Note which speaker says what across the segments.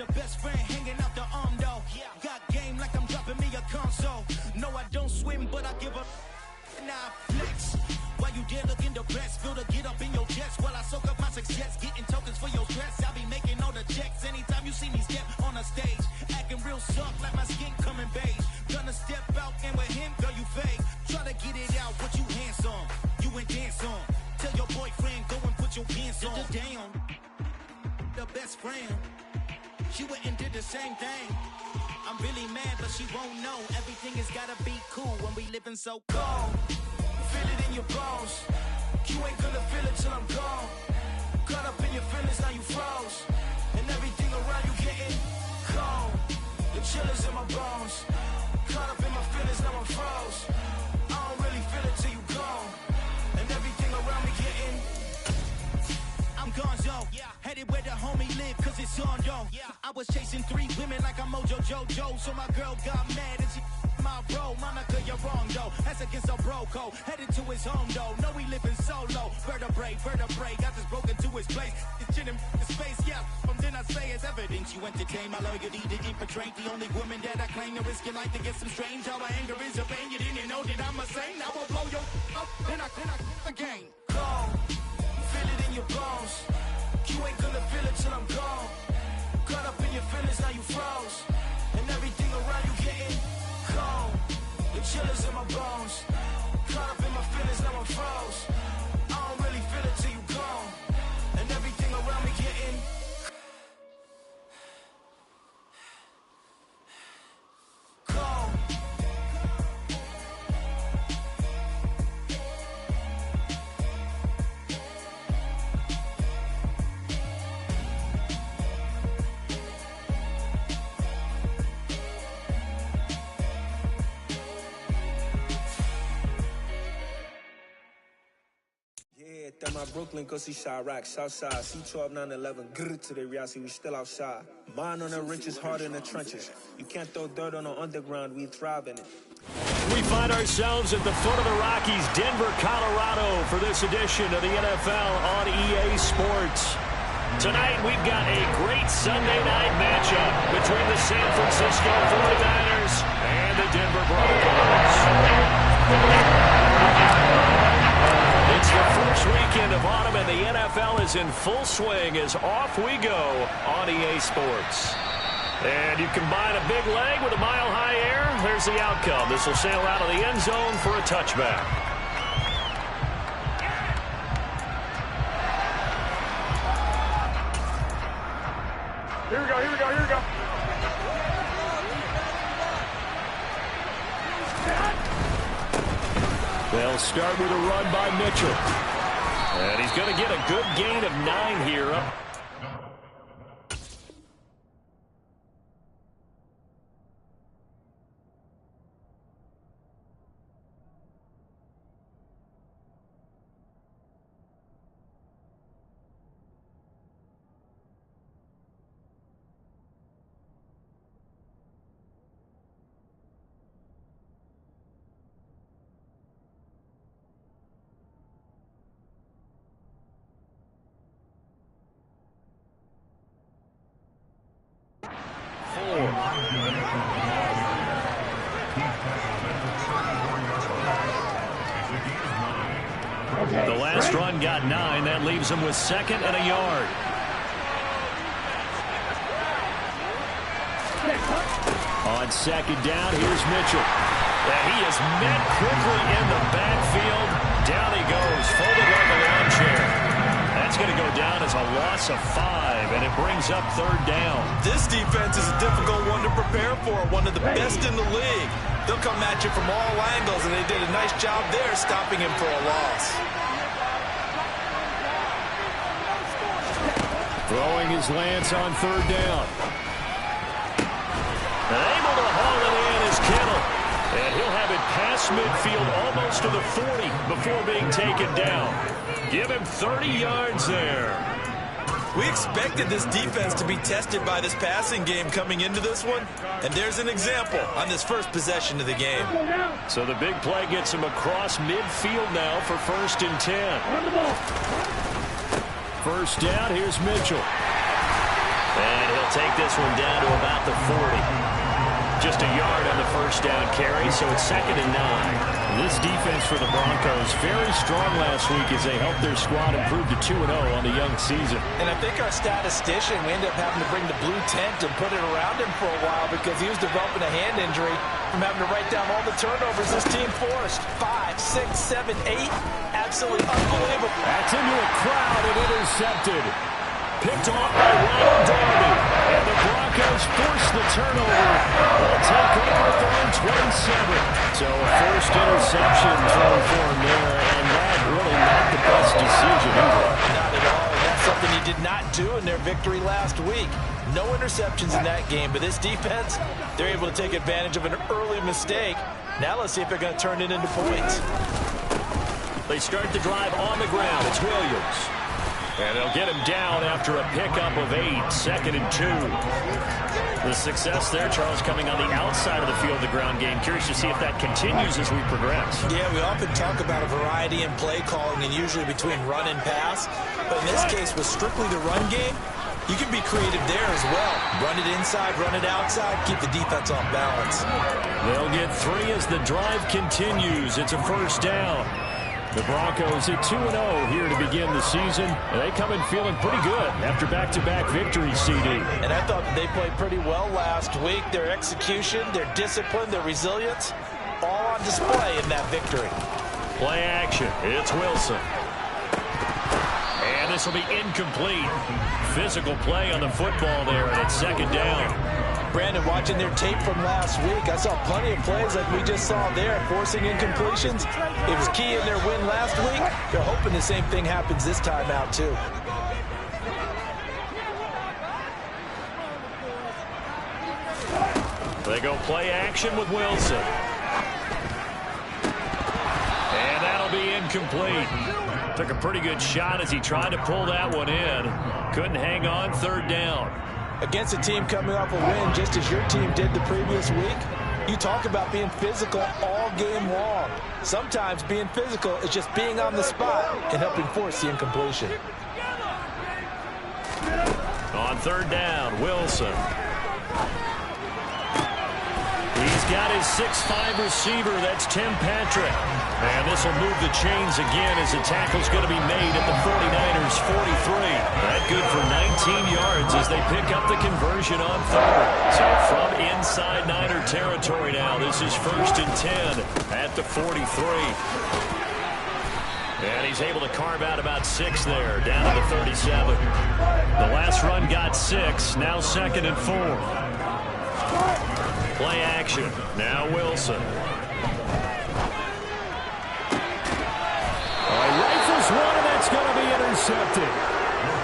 Speaker 1: your best friend hanging out the arm though. Got game like I'm dropping me a console. No, I don't swim, but I give a nah flex. Why you dare looking depressed? Feel the get up in your chest while I soak up my success. Getting tokens for your stress. I be making all the checks anytime you see me step on a stage. Acting real soft like my skin coming beige. Gonna step out and with him, girl, you fake. Try to get it out, what you handsome. You ain't dance on. Tell your boyfriend, go and put your pants on. Damn, the best friend. She went and did the same thing. I'm really mad, but she won't know. Everything has gotta be cool when we living so cold. Feel it in your bones. You ain't gonna feel it till I'm gone. Caught up in your feelings, now you froze. And everything around you getting cold. The chill is in my bones. Caught up in my feelings, now I'm froze. I don't really feel it till you gone. And everything around me getting I'm gonzo, headed where the homie live, cause it's on, yo. I was chasing 3 women like I'm Mojo Jojo, so my girl got mad and she my bro. Monica, you're wrong, though. That's against a bro code. Headed to his home, though. No, he living solo. Vertebrae, got this broken to his place. It's chin in his face, yeah. From then I say it's evidence you entertain my loyalty to infiltrate. The only woman that I claim to risk your life to get some strange. How my anger is a pain. You didn't know that I'm a saint. I will blow your up, then I again. Cold. Feel it in your bones. You ain't gonna feel it till I'm gone. Caught up in your feelings, now you froze. And everything around you getting cold. The chill is in my bones. Caught up in my feelings, now I'm froze. I don't really feel it till you gone. And everything around me getting cold.
Speaker 2: My Brooklyn, go see Chirac, Southside, C12, 911, grrr to the reality, we still outside. Mine on the riches, hard in the trenches. You can't throw dirt on the underground, we thrive in it.
Speaker 3: We find ourselves at the foot of the Rockies, Denver, Colorado, for this edition of the NFL on EA Sports. Tonight, we've got a great Sunday night matchup between the San Francisco 49ers and the Denver Broncos. It's the first weekend of autumn, and the NFL is in full swing as off we go on EA Sports. And you combine a big leg with a mile-high air, there's the outcome. This will sail out of the end zone for a touchback.
Speaker 4: Here we go.
Speaker 3: They'll start with a run by Mitchell. And he's going to get a good gain of 9 here. Up. The last run got 9. That leaves him with 2nd and a yard. On 2nd down, here's Mitchell. And he is met quickly in the backfield. Down he goes, folded like a lawn chair. That's going to go down as a loss of 5, and it brings up 3rd down.
Speaker 5: This defense is a difficult one to prepare for, one of the best in the league. They'll come at you from all angles, and they did a nice job there stopping him for a loss.
Speaker 3: Throwing his lance on 3rd down. Able to haul it in is Kittle. And he'll have it past midfield almost to the 40 before being taken down. Give him 30 yards there.
Speaker 5: We expected this defense to be tested by this passing game coming into this one, and there's an example on this first possession of the game.
Speaker 3: So the big play gets him across midfield now for 1st and 10. 1st down, here's Mitchell. And he'll take this one down to about the 40. Just a yard on the first down carry, so it's 2nd and 9.
Speaker 6: This defense for the Broncos, very strong last week as they helped their squad improve to 2-0 on the young season.
Speaker 5: And I think our statistician, we ended up having to bring the blue tent and put it around him for a while because he was developing a hand injury from having to write down all the turnovers this team forced. 5, 6, 7, 8. Absolutely unbelievable.
Speaker 6: That's into a crowd and intercepted. Picked off by Ronald Darby. And the Broncos force the turnover. They'll take over at their own 27. So a forced interception thrown for him there, and that really not the best decision either.
Speaker 5: Not at all. That's something he did not do in their victory last week. No interceptions in that game, but this defense, they're able to take advantage of an early mistake. Now let's see if they're going to turn it into points.
Speaker 3: They start the drive on the ground. It's Williams. And they'll get him down after a pickup of 8, 2nd and 2. The success there, Charles, coming on the outside of the field, the ground game. Curious to see if that continues as we progress.
Speaker 5: Yeah, we often talk about a variety in play calling and usually between run and pass. But in this case, with strictly the run game, you can be creative there as well. Run it inside, run it outside, keep the defense off balance.
Speaker 3: They'll get 3 as the drive continues. It's a first down.
Speaker 6: The Broncos at 2-0 here to begin the season. They come in feeling pretty good after back-to-back victories, CD.
Speaker 5: And I thought they played pretty well last week. Their execution, their discipline, their resilience, all on display in that victory.
Speaker 3: Play action. It's Wilson. And this will be incomplete. Physical play on the football there, and it's 2nd down.
Speaker 5: Brandon, watching their tape from last week, I saw plenty of plays like we just saw there, forcing incompletions. It was key in their win last week. They're hoping the same thing happens this time out, too.
Speaker 3: They go play action with Wilson. And that'll be incomplete. Took a pretty good shot as he tried to pull that one in. Couldn't hang on, 3rd down.
Speaker 5: Against a team coming off a win just as your team did the previous week, you talk about being physical all game long. Sometimes being physical is just being on the spot and helping force the incompletion.
Speaker 3: On 3rd down, Wilson. He's got his 6'5 receiver. That's Tim Patrick. And this will move the chains again as the tackle's going to be made at the 49ers' 43. That good for 19 yards as they pick up the conversion on 3rd. So from inside Niner territory now, this is 1st and 10 at the 43. And he's able to carve out about 6 there, down to the 37. The last run got 6, now 2nd and 4. Play action. Now Wilson.
Speaker 6: Rifles one, and that's going to be intercepted.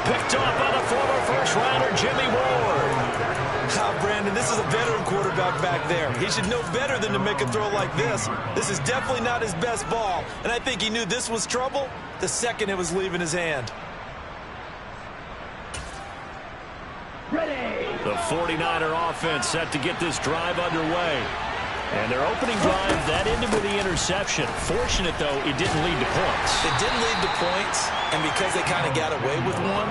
Speaker 3: Picked off by the former first-rounder Jimmy Ward.
Speaker 5: Brandon, this is a veteran quarterback back there. He should know better than to make a throw like this. This is definitely not his best ball, and I think he knew this was trouble the second it was leaving his hand.
Speaker 3: The 49er offense set to get this drive underway. And their opening drive, that ended with the interception. Fortunate, though, it didn't lead to points.
Speaker 5: It didn't lead to points, and because they kind of got away with one,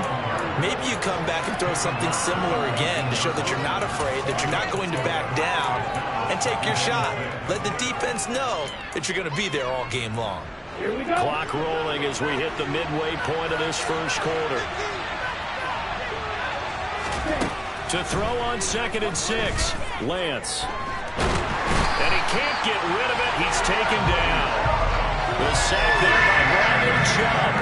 Speaker 5: maybe you come back and throw something similar again to show that you're not afraid, that you're not going to back down, and take your shot. Let the defense know that you're going to be there all game long.
Speaker 3: Here we go. Clock rolling as we hit the midway point of this first quarter. To throw on 2nd and 6, Lance. And he can't get rid of it. He's taken down. The sack there by Bradley Chubb.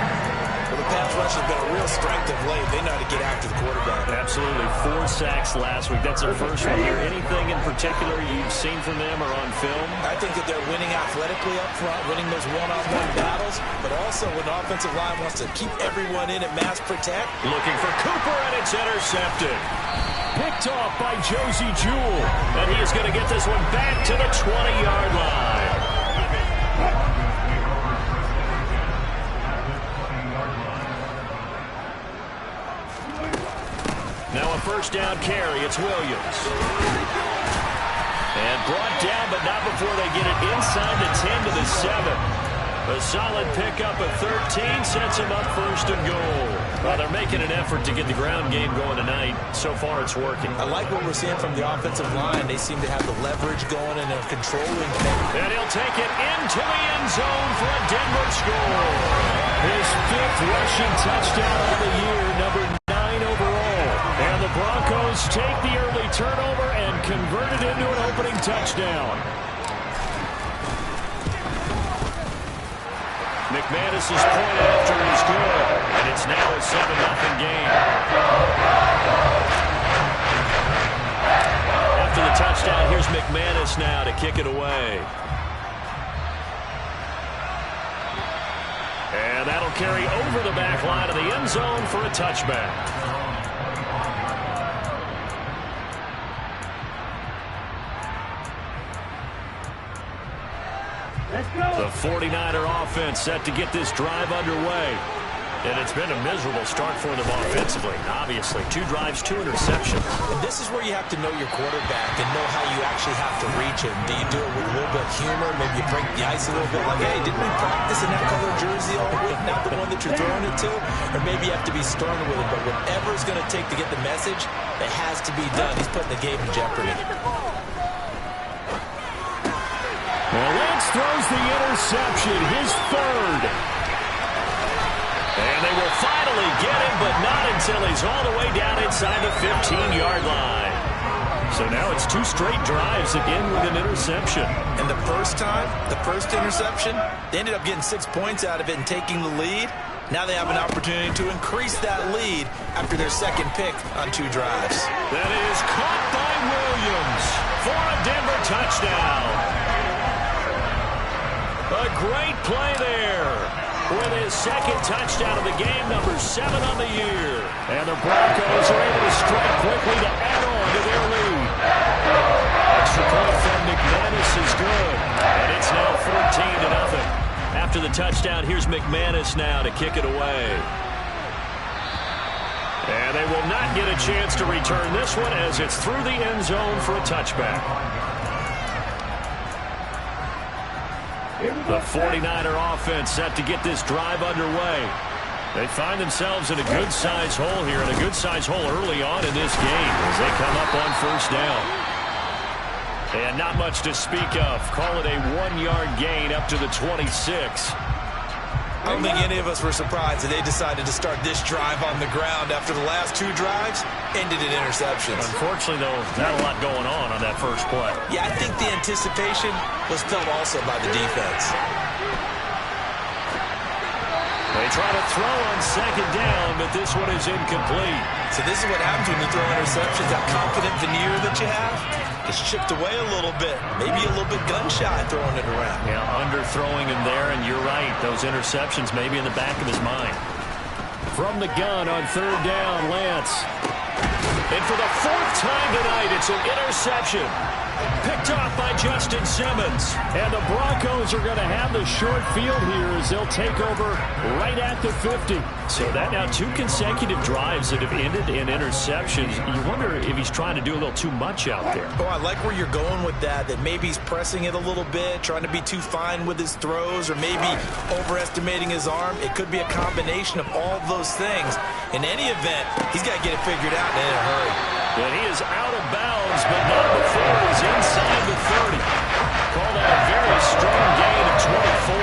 Speaker 5: Well, the pass rush has been a real strength of late. They know how to get after the quarterback.
Speaker 3: Absolutely. 4 sacks last week. That's their first one here. Anything in particular you've seen from them or on film?
Speaker 5: I think that they're winning athletically up front, winning those one-on-one battles, but also when the offensive line wants to keep everyone in and mass protect.
Speaker 3: Looking for Cooper, and it's intercepted.
Speaker 6: Picked off by Josie Jewell.
Speaker 3: And he is going to get this one back to the 20-yard line. Now a first down carry. It's Williams. And brought down, but not before they get it inside the 10 to the 7. A solid pickup of 13 sets him up first and goal. Well, they're making an effort to get the ground game going tonight. So far, it's working.
Speaker 5: I like what we're seeing from the offensive line. They seem to have the leverage going and are controlling things.
Speaker 3: And he'll take it into the end zone for a Denver score. His 5th rushing touchdown of the year, number 9 overall. And the Broncos take the early turnover and convert it into an opening touchdown. McManus's point after is good, and it's now a 7-0 game. After the touchdown, here's McManus now to kick it away. And that'll carry over the back line of the end zone for a touchback. The 49er offense set to get this drive underway. And it's been a miserable start for them offensively. Obviously, 2 drives, 2 interceptions.
Speaker 5: And this is where you have to know your quarterback and know how you actually have to reach him. Do you do it with a little bit of humor? Maybe you break the ice a little bit. Like, hey, didn't we practice in that color jersey all week? Not the one that you're throwing it to? Or maybe you have to be stern with him. But whatever it's going to take to get the message, it has to be done. He's putting the game in jeopardy.
Speaker 3: Well, Lance throws the interception, his 3rd. And they will finally get him, but not until he's all the way down inside the 15-yard line. So now it's 2 straight drives that end with an interception.
Speaker 5: And the first time, the first interception, they ended up getting 6 points out of it and taking the lead. Now they have an opportunity to increase that lead after their 2nd pick on 2 drives.
Speaker 3: That is caught by Williams for a Denver touchdown. A great play there with his 2nd touchdown of the game, number 7 on the year. And the Broncos are able to strike quickly to add on to their lead. Extra point from McManus is good, and it's now 14-0. After the touchdown, here's McManus now to kick it away. And they will not get a chance to return this one as it's through the end zone for a touchback. The 49er offense set to get this drive underway. They find themselves in a good-sized hole here, and a good-sized hole early on in this game as they come up on 1st down. And not much to speak of. Call it a 1-yard gain up to the 26.
Speaker 5: I don't think any of us were surprised that they decided to start this drive on the ground after the last 2 drives ended in interceptions.
Speaker 3: Unfortunately, though, not a lot going on that first play.
Speaker 5: Yeah, I think the anticipation was felt also by the defense.
Speaker 3: They try to throw on 2nd down, but this one is incomplete.
Speaker 5: So this is what happens when you throw interceptions. That confident veneer that you have gets chipped away a little bit. Maybe a little bit gun-shy throwing it around.
Speaker 3: Yeah, underthrowing him there, and you're right. Those interceptions may be in the back of his mind. From the gun on 3rd down, Lance. And for the 4th time tonight, it's an interception. Picked off by Justin Simmons. And the Broncos are going to have the short field here as they'll take over right at the 50. So that now 2 consecutive drives that have ended in interceptions. You wonder if he's trying to do a little too much out there.
Speaker 5: Oh, I like where you're going with that maybe he's pressing it a little bit, trying to be too fine with his throws, or maybe overestimating his arm. It could be a combination of all of those things. In any event, he's got to get it figured out in a hurry.
Speaker 3: And he is out of bounds, but not before he's inside the 30. Call that a very strong gain of 24.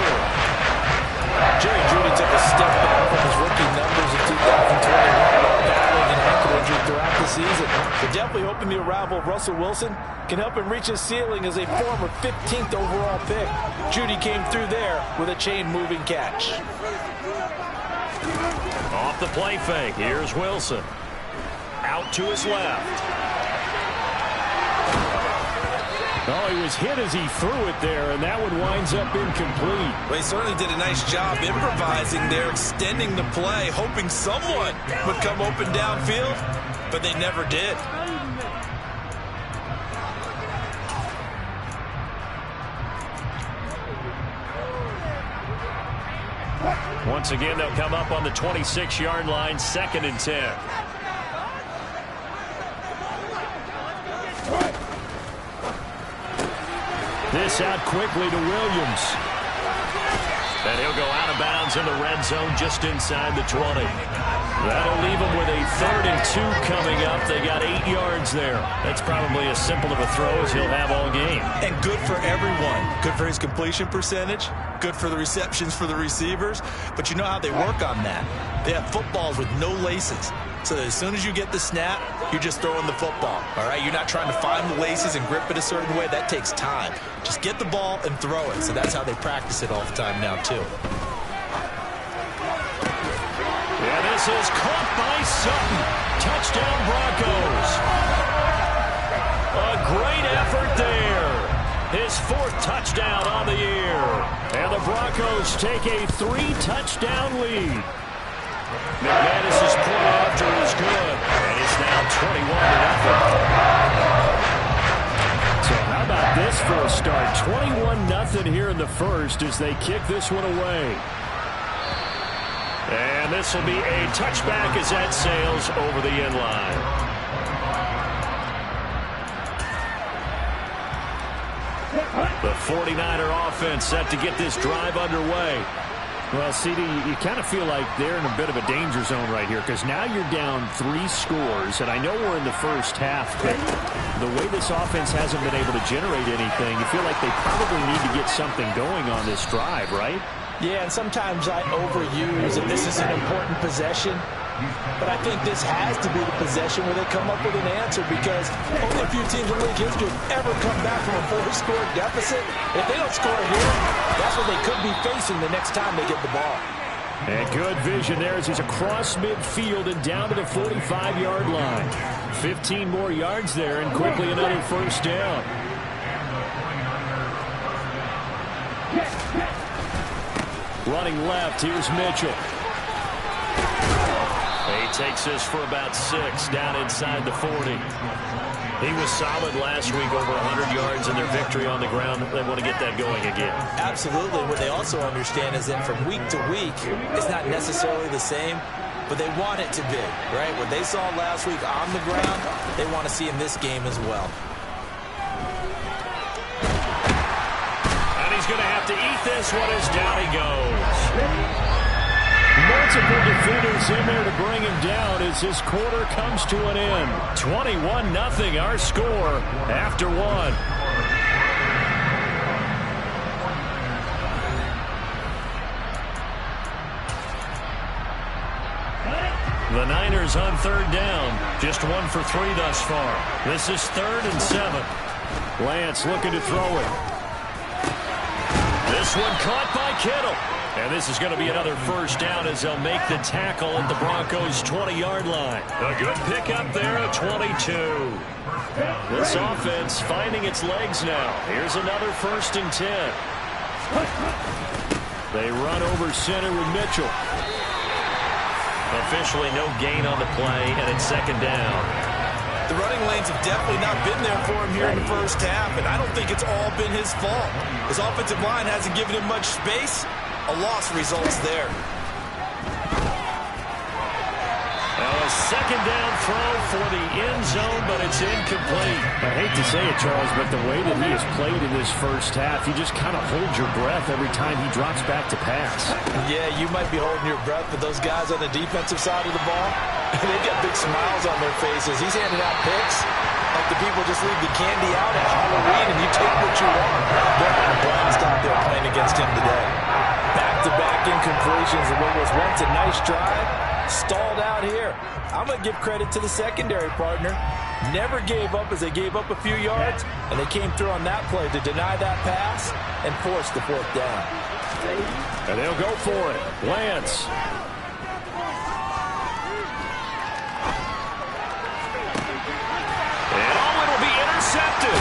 Speaker 5: Jerry Jeudy took a step back from his rookie numbers in 2021 while battling an ankle injury throughout the season. They're definitely hoping the arrival of Russell Wilson can help him reach his ceiling as a former 15th overall pick. Jeudy came through there with a chain-moving catch.
Speaker 3: Off the play fake, here's Wilson. Out to his left. Oh, he was hit as he threw it there, and that one winds up incomplete.
Speaker 5: Well, he certainly did a nice job improvising there, extending the play, hoping someone would come open downfield, but they never did.
Speaker 3: Once again, they'll come up on the 26-yard line, 2nd and 10. This out quickly to Williams. And he'll go out of bounds in the red zone just inside the 20. That'll leave them with a 3rd and 2 coming up. They got 8 yards there. That's probably as simple of a throw as he'll have all game.
Speaker 5: And good for everyone. Good for his completion percentage. Good for the receptions for the receivers. But you know how they work on that. They have footballs with no laces. So that as soon as you get the snap, you're just throwing the football. All right? You're not trying to find the laces and grip it a certain way. That takes time. Just get the ball and throw it. So that's how they practice it all the time now, too.
Speaker 3: And this is caught by Sutton. Touchdown, Broncos. A great effort there. His 4th touchdown on the year. And the Broncos take a 3-touchdown lead. McManus's point after is good. And it's now 21-0. So how about this for a start? 21-0 here in the first as they kick this one away. And this will be a touchback as that sails over the end line. The 49er offense set to get this drive underway. Well, CD, you kind of feel like they're in a bit of a danger zone right here because now you're down 3 scores, and I know we're in the first half, but the way this offense hasn't been able to generate anything, you feel like they probably need to get something going on this drive, right?
Speaker 5: Yeah, and sometimes I overuse, and this is an important possession, but I think this has to be the possession where they come up with an answer because only a few teams in league history have ever come back from a 4-score deficit. If they don't score here, that's what they could be facing the next time they get the ball.
Speaker 3: And good vision there as he's across midfield and down to the 45-yard line. 15 more yards there and quickly another first down. Running left, here's Mitchell. He takes this for about 6 down inside the 40. He was solid last week, over 100 yards in their victory on the ground. They want to get that going again.
Speaker 5: Absolutely. What they also understand is that from week to week, it's not necessarily the same, but they want it to be, right? What they saw last week on the ground, they want to see in this game as well.
Speaker 3: And he's going to have to eat this one as down he goes. Multiple defenders in there to bring him down as this quarter comes to an end. 21-0 our score after 1. The Niners on 3rd down. Just 1 for 3 thus far. This is 3rd and 7. Lance looking to throw it. This one caught by Kittle. And this is going to be another first down as they'll make the tackle at the Broncos' 20-yard line. A good pickup there at 22. This offense finding its legs now. Here's another 1st and 10. They run over center with Mitchell. Officially no gain on the play, and it's 2nd down.
Speaker 5: The running lanes have definitely not been there for him here in the first half, and I don't think it's all been his fault. His offensive line hasn't given him much space. A loss results there.
Speaker 3: A 2nd down throw for the end zone, but it's incomplete.
Speaker 6: I hate to say it, Charles, but the way that he has played in this first half, you just kind of hold your breath every time he drops back to pass.
Speaker 5: Yeah, you might be holding your breath, but those guys on the defensive side of the ball, they've got big smiles on their faces. He's handing out picks like the people just leave the candy out at Halloween and you take what you want. They're having a blast out there playing against him today. Back-to-back incompletions of what was once a nice drive, stalled out here. I'm going to give credit to the secondary partner. Never gave up as they gave up a few yards, and they came through on that play to deny that pass and force the 4th down.
Speaker 3: And they'll go for it. Lance. And it'll be intercepted.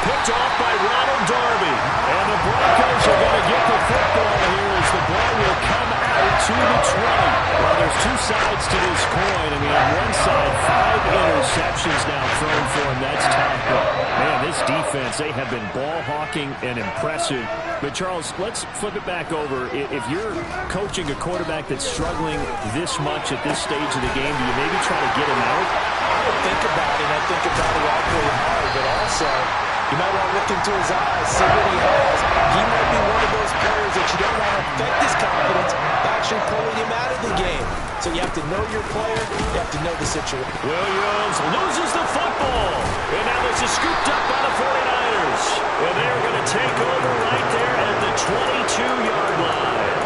Speaker 3: Picked off by Ronald Darby. And the Broncos are going to get the football here as the ball will come out to the 20. Well, there's 2 sides to this coin. I mean, on one side, 5 interceptions now thrown for him. That's tough. But, man, this defense, they have been ball hawking and impressive. But, Charles, let's flip it back over. If you're coaching a quarterback that's struggling this much at this stage of the game, do you maybe try to get him out?
Speaker 5: I would think about it. I think about it awfully hard, but also you might want to look into his eyes, see what he has. He might be one of those players that you don't want to affect the actually pulling him out of the game. So you have to know your player. You have to know the situation.
Speaker 3: Williams loses the football. And now this is scooped up by the 49ers. And they're going to take over right there at the 22-yard line.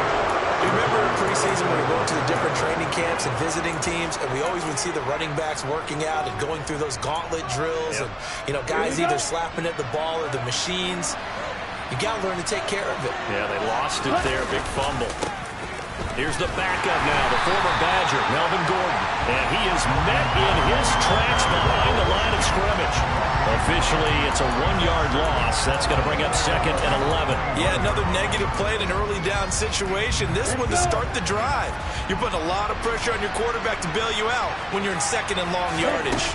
Speaker 5: You remember in preseason when we were going to the different training camps and visiting teams, and we always would see the running backs working out and going through those gauntlet drills, and guys either slapping at the ball or the machines. You got to learn to take care of it.
Speaker 3: Yeah, they lost it there. Big fumble. Here's the backup now, the former Badger, Melvin Gordon. And he is met in his tracks behind the line of scrimmage. Officially, it's a 1-yard loss. That's going to bring up 2nd and 11.
Speaker 5: Yeah, another negative play in an early down situation. This one to start the drive. You're putting a lot of pressure on your quarterback to bail you out when you're in 2nd and long yardage.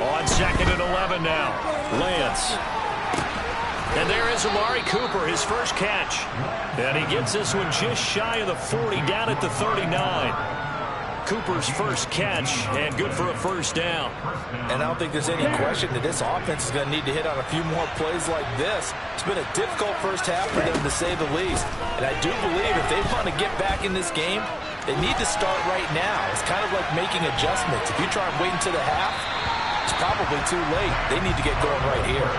Speaker 3: On 2nd and 11 now, Lance. And there is Amari Cooper, his first catch. And he gets this one just shy of the 40, down at the 39. Cooper's first catch, and good for a first down.
Speaker 5: And I don't think there's any question that this offense is going to need to hit on a few more plays like this. It's been a difficult first half for them, to say the least. And I do believe if they want to get back in this game, they need to start right now. It's kind of like making adjustments. If you try and wait until the half, it's probably too late. They need to get going right here.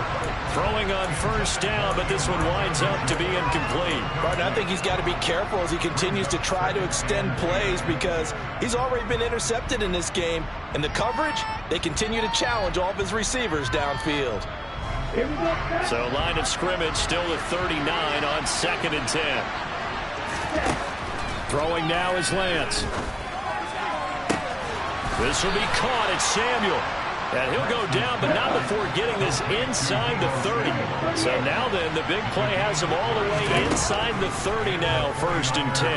Speaker 3: Throwing on first down, but this one winds up to be incomplete.
Speaker 5: Martin, I think he's got to be careful as he continues to try to extend plays because he's already been intercepted in this game. And the coverage, they continue to challenge all of his receivers downfield.
Speaker 3: So line of scrimmage still at 39 on 2nd and 10. Throwing now is Lance. This will be caught. It's Samuel. And he'll go down, but not before getting this inside the 30. So now then, the big play has him all the way inside the 30 now, 1st and 10.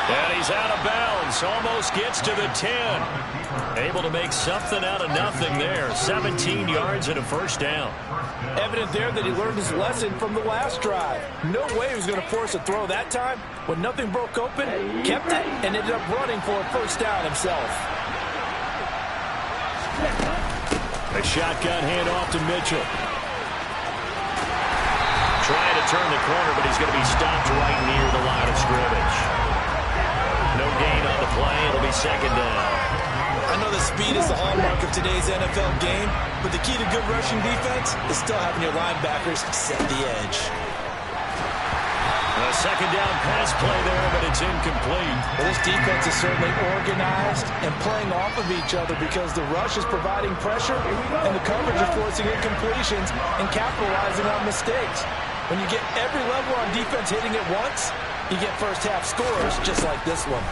Speaker 3: And he's out of bounds, almost gets to the 10. Able to make something out of nothing there. 17 yards and a first down.
Speaker 5: Evident there that he learned his lesson from the last drive. No way he was going to force a throw that time. When nothing broke open, kept it, and ended up running for a first down himself.
Speaker 3: A shotgun handoff to Mitchell. Trying to turn the corner, but he's going to be stopped right near the line of scrimmage. No gain on the play. It'll be 2nd down.
Speaker 5: I know that speed is the hallmark of today's NFL game, but the key to good rushing defense is still having your linebackers set the edge.
Speaker 3: A 2nd down pass play there, but it's incomplete.
Speaker 5: Well, this defense is certainly organized and playing off of each other because the rush is providing pressure and the coverage is forcing incompletions and capitalizing on mistakes. When you get every level on defense hitting it once, you get first half scores just like this one.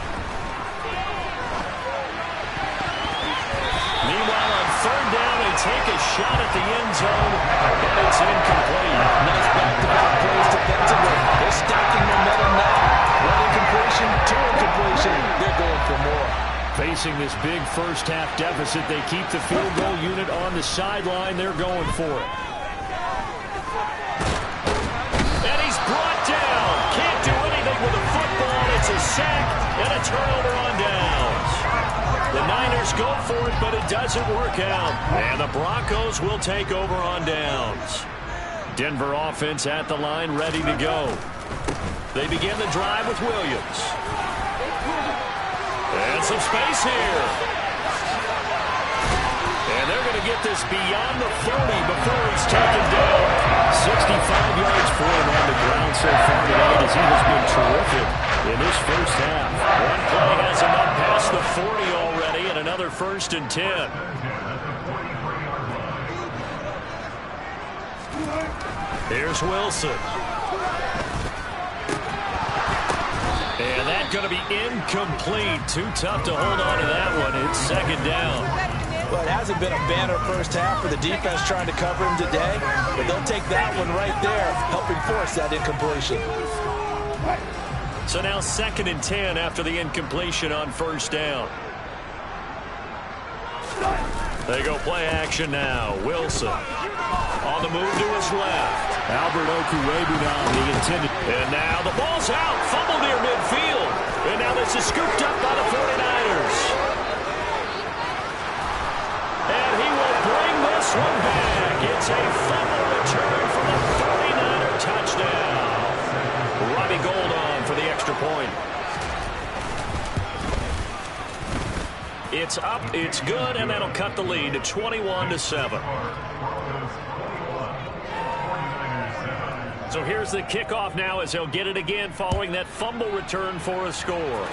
Speaker 3: Meanwhile, on 3rd down, they take a shot at the end zone, but it's incomplete.
Speaker 5: Nice back-to-back plays defensively. They're stacking momentum now. One incompletion, 2 incompletion. They're going for more.
Speaker 3: Facing this big first half deficit, they keep the field goal unit on the sideline. They're going for it. And he's brought down. Can't do anything with the football. It's a sack and a turnover on downs. The Niners go for it, but it doesn't work out. And the Broncos will take over on downs. Denver offense at the line, ready to go. They begin the drive with Williams. And some space here. And they're going to get this beyond the 40 before he's taken down. 65 yards for him on the ground so far tonight as he has been terrific in this first half. One play has him up past the 40 already, and another 1st and 10. Here's Wilson. And that's going to be incomplete. Too tough to hold on to that one. It's 2nd down.
Speaker 5: Well, it hasn't been a banner first half for the defense trying to cover him today, but they'll take that one right there, helping force that incompletion.
Speaker 3: So now 2nd and 10 after the incompletion on 1st down. They go play action now. Wilson on the move to his left. Albert Okurebu now the intended. And now the ball's out. Fumble near midfield. And now this is scooped up by the 49ers. And he will bring this one back. It's a fumble return for the 49er touchdown. It's up, it's good, and that'll cut the lead to 21-7. So here's the kickoff now as they'll get it again following that fumble return for a score.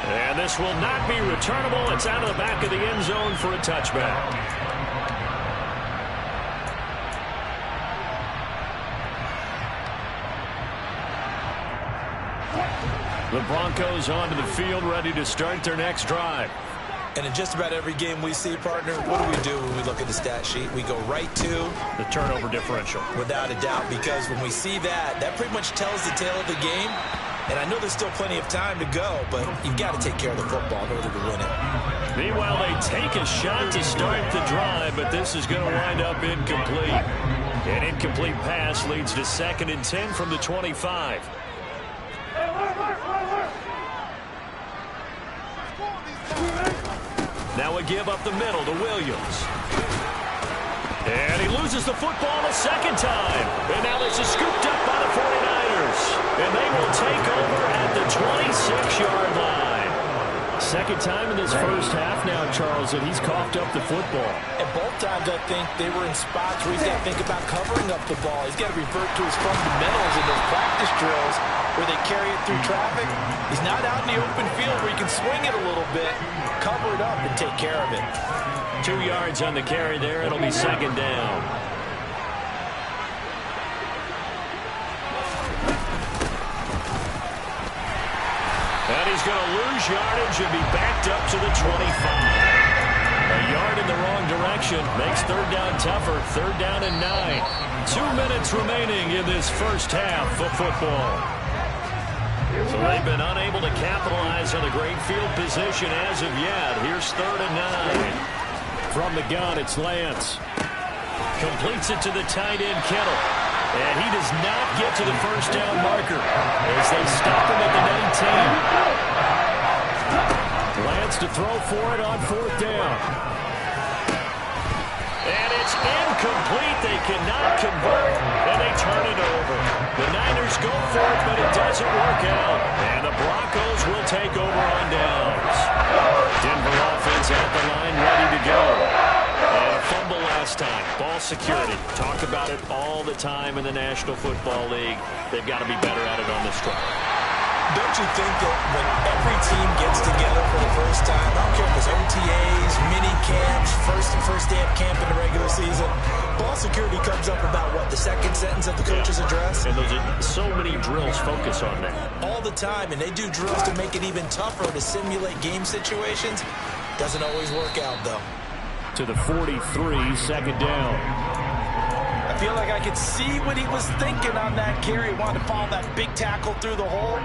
Speaker 3: And this will not be returnable. It's out of the back of the end zone for a touchback. The Broncos onto the field, ready to start their next drive.
Speaker 5: And in just about every game we see, partner, what do when we look at the stat sheet? We go right to
Speaker 3: the turnover differential.
Speaker 5: Without a doubt, because when we see that, that pretty much tells the tale of the game. And I know there's still plenty of time to go, but you've got to take care of the football in order to win it.
Speaker 3: Meanwhile, they take a shot to start the drive, but this is going to wind up incomplete. An incomplete pass leads to 2nd and 10 from the 25. Now a give up the middle to Williams. And he loses the football a second time. And now this is scooped up by the 49ers. And they will take over at the 26-yard line. Second time in this first half now, Charles, that he's coughed up the football.
Speaker 5: And both times, I think, they were in spots where he's got to think about covering up the ball. He's got to revert to his fundamentals in those practice drills where they carry it through traffic. He's not out in the open field where he can swing it a little bit, cover it up, and take care of it.
Speaker 3: 2 yards on the carry there. It'll be 2nd down. And he's going to lose yardage and be backed up to the 25. A yard in the wrong direction makes 3rd down tougher. 3rd down and 9. 2 minutes remaining in this first half of football. So they've been unable to capitalize on a great field position as of yet. Here's 3rd and 9. From the gun, it's Lance. Completes it to the tight end, Kittle. And he does not get to the first down marker as they stop him at the 19. Lance to throw for it on 4th down. And it's incomplete. They cannot convert, and they turn it over. The Niners go for it, but it doesn't work out. And the Broncos will take over on downs. Denver offense at the line, ready to go. And a fumble last time. Ball security. Talk about it all the time in the National Football League. They've got to be better at it on this drive.
Speaker 5: Don't you think that when every team gets together for the first time, I don't care if it's OTAs, mini camps, first day of camp in the regular season, ball security comes up about, what, the second sentence of the coach's address?
Speaker 3: And those are so many drills focus on that.
Speaker 5: All the time, and they do drills to make it even tougher to simulate game situations. Doesn't always work out, though.
Speaker 3: To the 43, 2nd down.
Speaker 5: I feel like I could see what he was thinking on that carry. He wanted to follow that big tackle through the hole.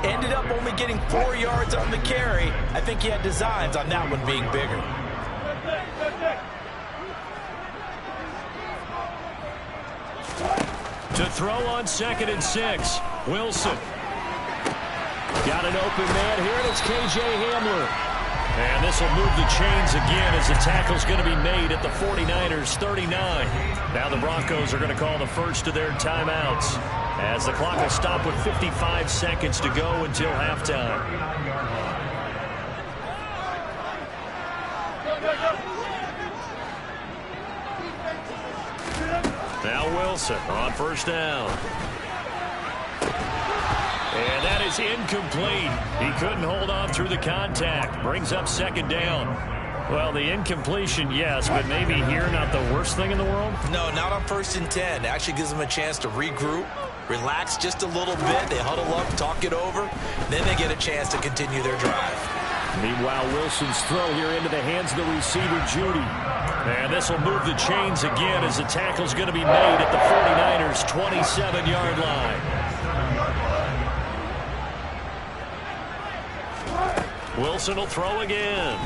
Speaker 5: Ended up only getting 4 yards on the carry. I think he had designs on that one being bigger.
Speaker 3: To throw on 2nd and 6. Wilson. Got an open man here, and it's K.J. Hamler. And this will move the chains again as the tackle's going to be made at the 49ers' 39. Now the Broncos are going to call the first of their timeouts as the clock will stop with 55 seconds to go until halftime. Now Wilson on 1st down. And that is incomplete. He couldn't hold on through the contact. Brings up 2nd down. Well, the incompletion, yes, but maybe here not the worst thing in the world?
Speaker 5: No, not on 1st and 10. It actually gives them a chance to regroup, relax just a little bit. They huddle up, talk it over. Then they get a chance to continue their drive.
Speaker 3: Meanwhile, Wilson's throw here into the hands of the receiver, Judy. And this will move the chains again as the tackle's going to be made at the 49ers' 27-yard line. Wilson will throw again.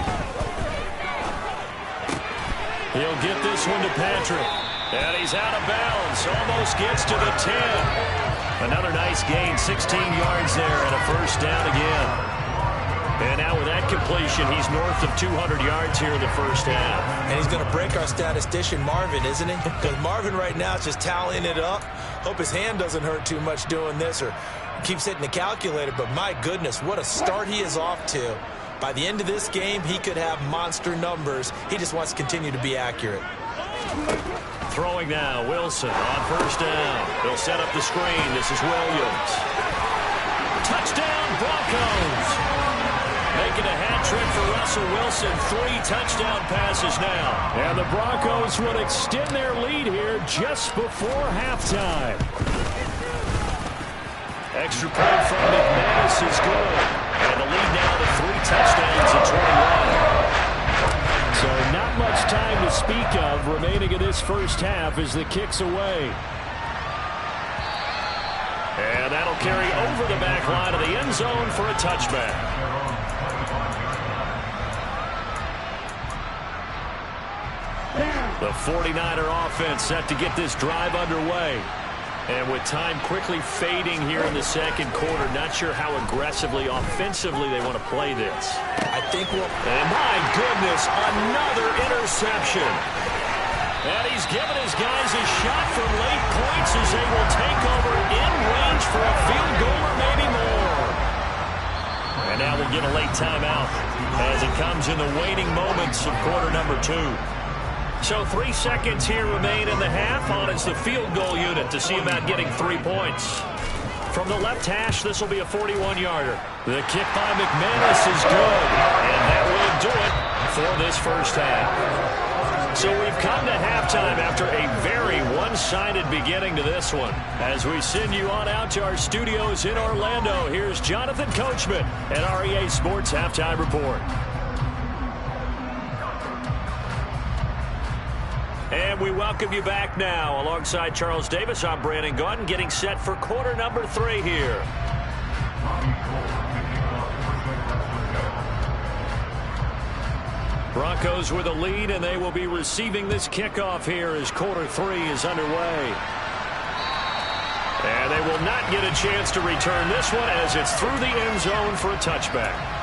Speaker 3: He'll get this one to Patrick. And he's out of bounds. Almost gets to the 10. Another nice gain. 16 yards there and a 1st down again. And now with that completion, he's north of 200 yards here in the first half.
Speaker 5: And he's going to break our statistician, Marvin, isn't he? Because Marvin right now is just tallying it up. Hope his hand doesn't hurt too much doing this or keeps hitting the calculator. But my goodness, what a start he is off to. By the end of this game, he could have monster numbers. He just wants to continue to be accurate.
Speaker 3: Throwing now, Wilson on first down. They'll set up the screen. This is Williams. Touchdown, Broncos. Making a hat trick for Russell Wilson. 3 touchdown passes now.
Speaker 6: And the Broncos will extend their lead here just before halftime. Extra point from McManus is good. And the lead now to 3 touchdowns at 21. So not much time to speak of remaining in this first half as the kick's away.
Speaker 3: And that'll carry over the back line of the end zone for a touchback. The 49er offense set to get this drive underway. And with time quickly fading here in the second quarter, not sure how aggressively, offensively they want to play this.
Speaker 5: I think we'll...
Speaker 3: And my goodness, another interception. And he's given his guys a shot for late points as they will take over in range for a field goal or maybe more. And now we'll get a late timeout as it comes in the waning moments of quarter number 2. So 3 seconds here remain in the half on it's the field goal unit to see about getting 3 points. From the left hash, this will be a 41-yarder. The kick by McManus is good, and that will do it for this first half. So we've come to halftime after a very one-sided beginning to this one. As we send you on out to our studios in Orlando, here's Jonathan Coachman at REA Sports Halftime Report. And we welcome you back now. Alongside Charles Davis, I'm Brandon Gaudin, getting set for quarter number 3 here. Broncos with a lead, and they will be receiving this kickoff here as quarter 3 is underway. And they will not get a chance to return this one as it's through the end zone for a touchback.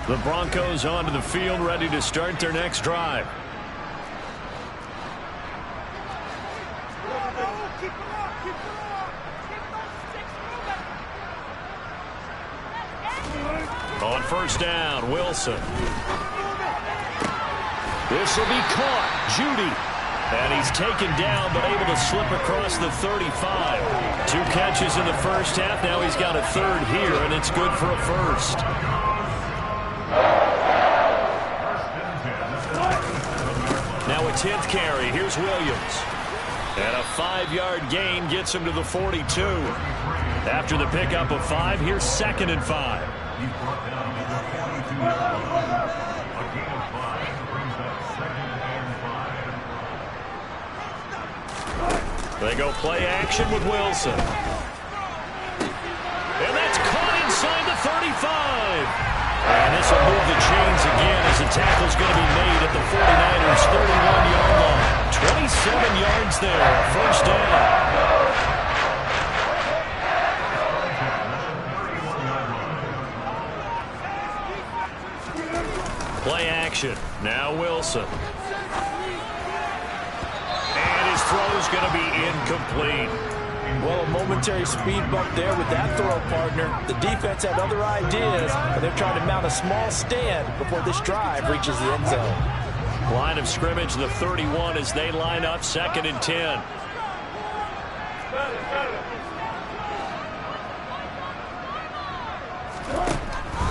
Speaker 3: The Broncos onto the field, ready to start their next drive. On first down, Wilson. This will be caught. Judy. And he's taken down, but able to slip across the 35. 2 catches in the first half. Now he's got a 3rd here, and it's good for a first. Now a 10th carry. Here's Williams. And a 5-yard gain gets him to the 42. After the pickup of 5, here's 2nd and 5. They go play action with Wilson. And that's caught inside the 35. And this will move the chains again as the tackle's going to be made at the 49ers' 31-yard line. 27 yards there, first down. Play action. Now Wilson. And his throw's going to be incomplete.
Speaker 5: Well, a momentary speed bump there with that throw, partner. The defense had other ideas, but they're trying to mount a small stand before this drive reaches the end zone.
Speaker 3: Line of scrimmage, the 31 as they line up, 2nd and 10.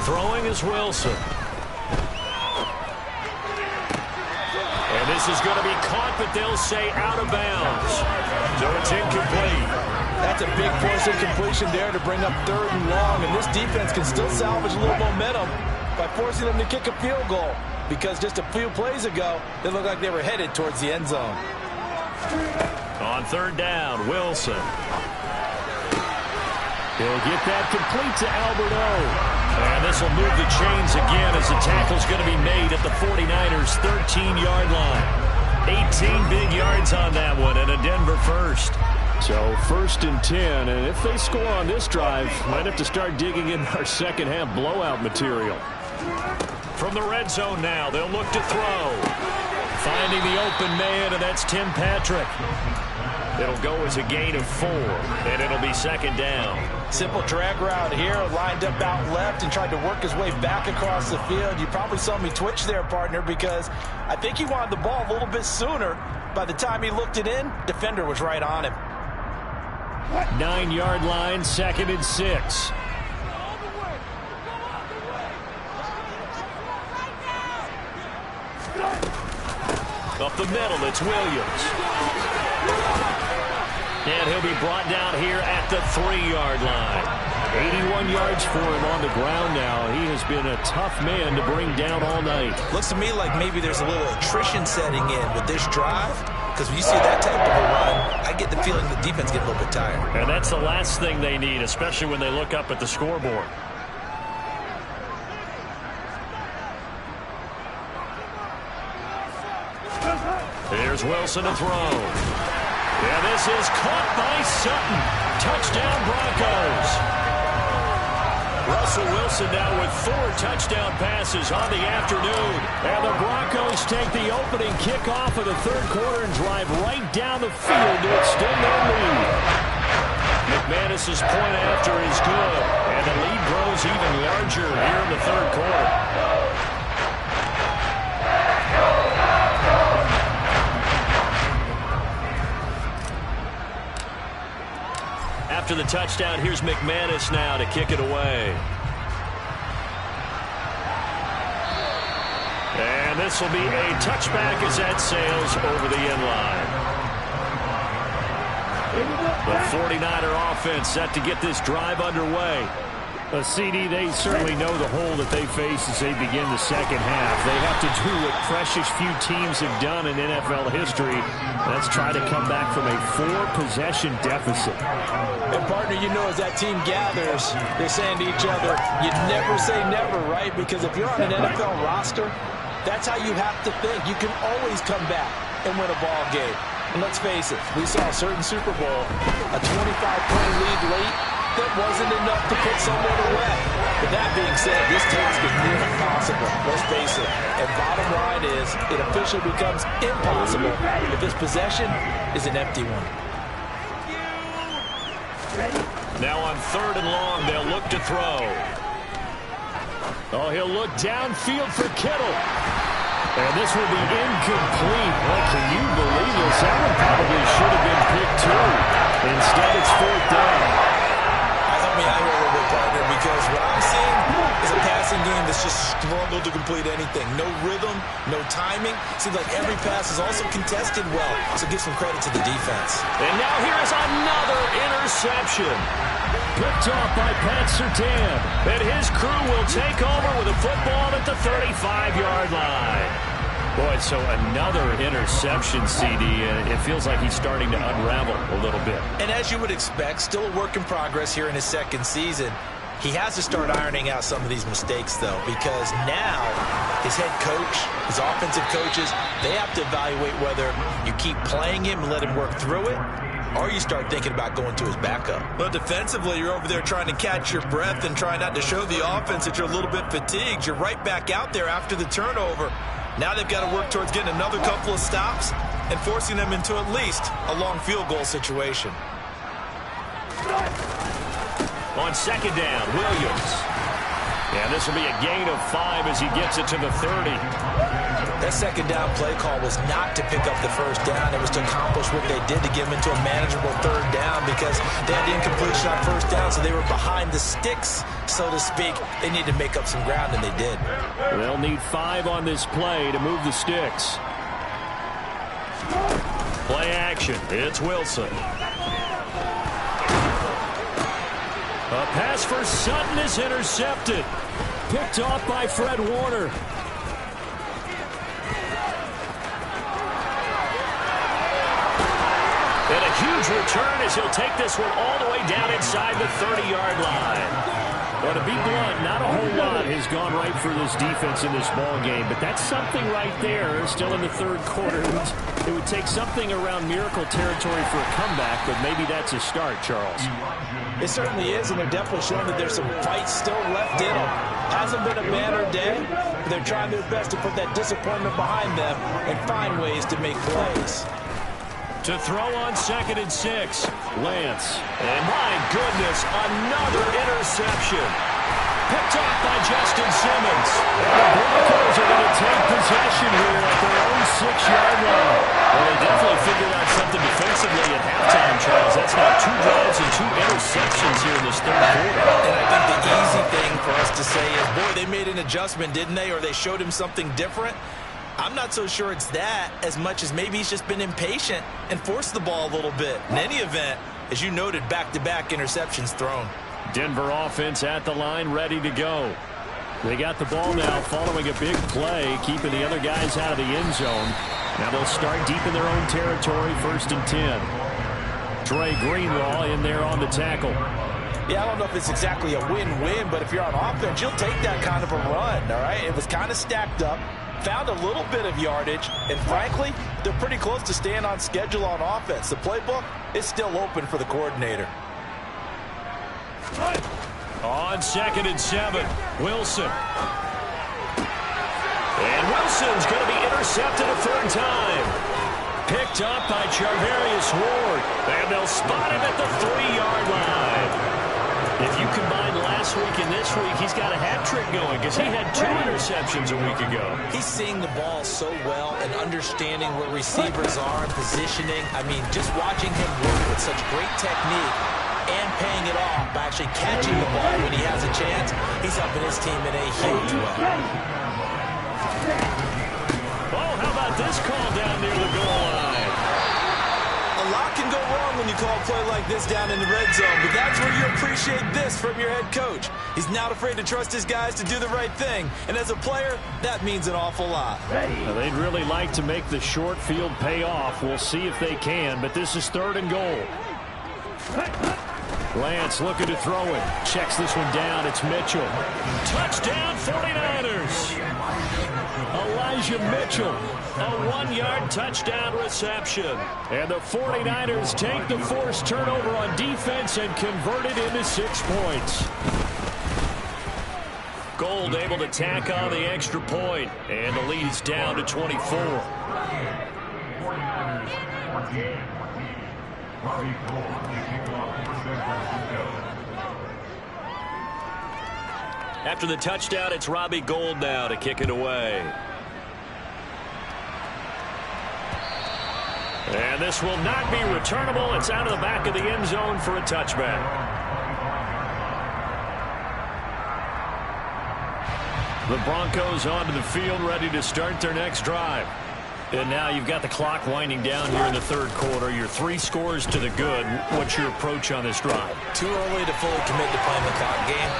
Speaker 3: Throwing is Wilson. And this is going to be caught, but they'll say out of bounds. So it's incomplete.
Speaker 5: That's a big force incompletion there to bring up 3rd and long, and this defense can still salvage a little momentum by forcing them to kick a field goal, because just a few plays ago, they looked like they were headed towards the end zone.
Speaker 3: On 3rd down, Wilson. He'll get that complete to Alberto. And this will move the chains again as the tackle's going to be made at the 49ers' 13-yard line. 18 big yards on that one, and a Denver first.
Speaker 6: So 1st and 10, and if they score on this drive, might have to start digging in our second half blowout material.
Speaker 3: From the red zone now, they'll look to throw. finding the open man, and that's Tim Patrick. It'll go as a gain of 4, and it'll be second down.
Speaker 5: Simple drag route here, lined up out left and tried to work his way back across the field. You probably saw me twitch there, partner, because I think he wanted the ball a little bit sooner. By the time he looked it in, defender was right on him.
Speaker 3: 9-yard line, 2nd and 6. Up the middle, it's Williams. And he'll be brought down here at the 3-yard line. 81 yards for him on the ground now. He has been a tough man to bring down all night.
Speaker 5: Looks to me like maybe there's a little attrition setting in with this drive, because when you see that type of a run, I get the feeling the defense get a little bit tired.
Speaker 3: And that's the last thing they need, especially when they look up at the scoreboard. Here's Wilson to throw. Yeah, this is caught by Sutton. Touchdown Broncos. Russell Wilson now with 4 touchdown passes on the afternoon. And the Broncos take the opening kickoff of the third quarter and drive right down the field to extend their lead. McManus's point after is good. And the lead grows even larger here in the third quarter. After the touchdown, here's McManus now to kick it away. And this will be a touchback as that sails over the end line. The 49er offense set to get this drive underway. CD, they certainly know the hole that they face as they begin the second half. They have to do what precious few teams have done in NFL history. That's try to come back from a 4-possession deficit.
Speaker 5: And partner, you know, as that team gathers, they're saying to each other, you never say never, right? Because if you're on an NFL roster, that's how you have to think. You can always come back and win a ball game. And let's face it, we saw a certain Super Bowl, a 25-point lead late, that wasn't enough to put someone away. But that being said, this task is near impossible. Let's face it. And bottom line is, it officially becomes impossible if this possession is an empty one.
Speaker 3: Now on 3rd and long, they'll look to throw. Oh, he'll look downfield for Kittle. And this will be incomplete. Well, can you believe this? That one probably should have been picked too. Instead, it's 4th down.
Speaker 5: Out here a little bit, partner, because what I'm seeing is a passing game that's just struggled to complete anything. No rhythm, no timing. Seems like every pass is also contested well, so give some credit to the defense.
Speaker 3: And now here is another interception. Picked off by Pat Surtain. And his crew will take over with a football at the 35-yard line. Boy, so another interception, CD, and it feels like he's starting to unravel a little bit.
Speaker 5: And as you would expect, still a work in progress here in his second season. He has to start ironing out some of these mistakes, though, because now his head coach, his offensive coaches, they have to evaluate whether you keep playing him and let him work through it, or you start thinking about going to his backup. Well, defensively, you're over there trying to catch your breath and trying not to show the offense that you're a little bit fatigued. You're right back out there after the turnover. Now they've got to work towards getting another couple of stops and forcing them into at least a long field goal situation.
Speaker 3: On 2nd down, Williams. And this will be a gain of 5 as he gets it to the 30.
Speaker 5: That 2nd down play call was not to pick up the 1st down. It was to accomplish what they did to get them into a manageable 3rd down because they had incompletion on 1st down, so they were behind the sticks, so to speak. They needed to make up some ground, and they did.
Speaker 3: They'll need 5 on this play to move the sticks. Play action. It's Wilson. A pass for Sutton is intercepted. Picked off by Fred Warner. And a huge return as he'll take this one all the way down inside the 30-yard line. Well, to be blunt, not a whole lot has gone right for this defense in this ball game, but that's something right there. Still in the third quarter. It would take something around miracle territory for a comeback, but maybe that's a start, Charles.
Speaker 5: It certainly is, and they're definitely showing that there's some fight still left in them. Hasn't been a banner day, but they're trying their best to put that disappointment behind them and find ways to make plays.
Speaker 3: To throw on 2nd and 6, Lance. And my goodness, another interception. Picked off by Justin Simmons. And the Broncos are going to take possession here at their own 6-yard line. Well, they definitely figured out something defensively at halftime, Charles. That's now 2 drives and 2 interceptions here in this third quarter.
Speaker 5: And I think the easy thing for us to say is, boy, they made an adjustment, didn't they? Or they showed him something different. I'm not so sure it's that as much as maybe he's just been impatient and forced the ball a little bit. In any event, as you noted, back-to-back interceptions thrown.
Speaker 3: Denver offense at the line, ready to go. They got the ball now following a big play, keeping the other guys out of the end zone. Now they'll start deep in their own territory, 1st and 10. Trey Greenlaw in there on the tackle.
Speaker 5: Yeah, I don't know if it's exactly a win-win, but if you're on offense, you'll take that kind of a run, all right? It was kind of stacked up, found a little bit of yardage, and frankly, they're pretty close to staying on schedule on offense. The playbook is still open for the coordinator.
Speaker 3: On 2nd and 7, Wilson. And Wilson's going to be intercepted a 3rd time. Picked up by Charvarius Ward. And they'll spot him at the 3-yard line. If you combine last week and this week, he's got a hat trick going because he had 2 interceptions a week ago.
Speaker 5: He's seeing the ball so well and understanding where receivers are and positioning. I mean, just watching him work with such great technique and paying it off by actually catching the ball when he has a chance, he's helping his team in a huge way.
Speaker 3: Oh, how about this call down near the goal line?
Speaker 5: A lot can go wrong when you call a play like this down in the red zone, but that's where you appreciate this from your head coach. He's not afraid to trust his guys to do the right thing, and as a player, that means an awful lot.
Speaker 3: Now, they'd really like to make the short field pay off. We'll see if they can, but this is 3rd and goal. Lance looking to throw it. Checks this one down. It's Mitchell. Touchdown 49ers. Elijah Mitchell. A 1-yard touchdown reception. And the 49ers take the forced turnover on defense and convert it into 6 points. Gold able to tack on the extra point. And the lead is down to 24. After the touchdown, it's Robbie Gould now to kick it away. And this will not be returnable. It's out of the back of the end zone for a touchback. The Broncos onto the field, ready to start their next drive. And now you've got the clock winding down here in the 3rd quarter. You're 3 scores to the good. What's your approach on this drive?
Speaker 5: Too early to fully commit to playing the clock game.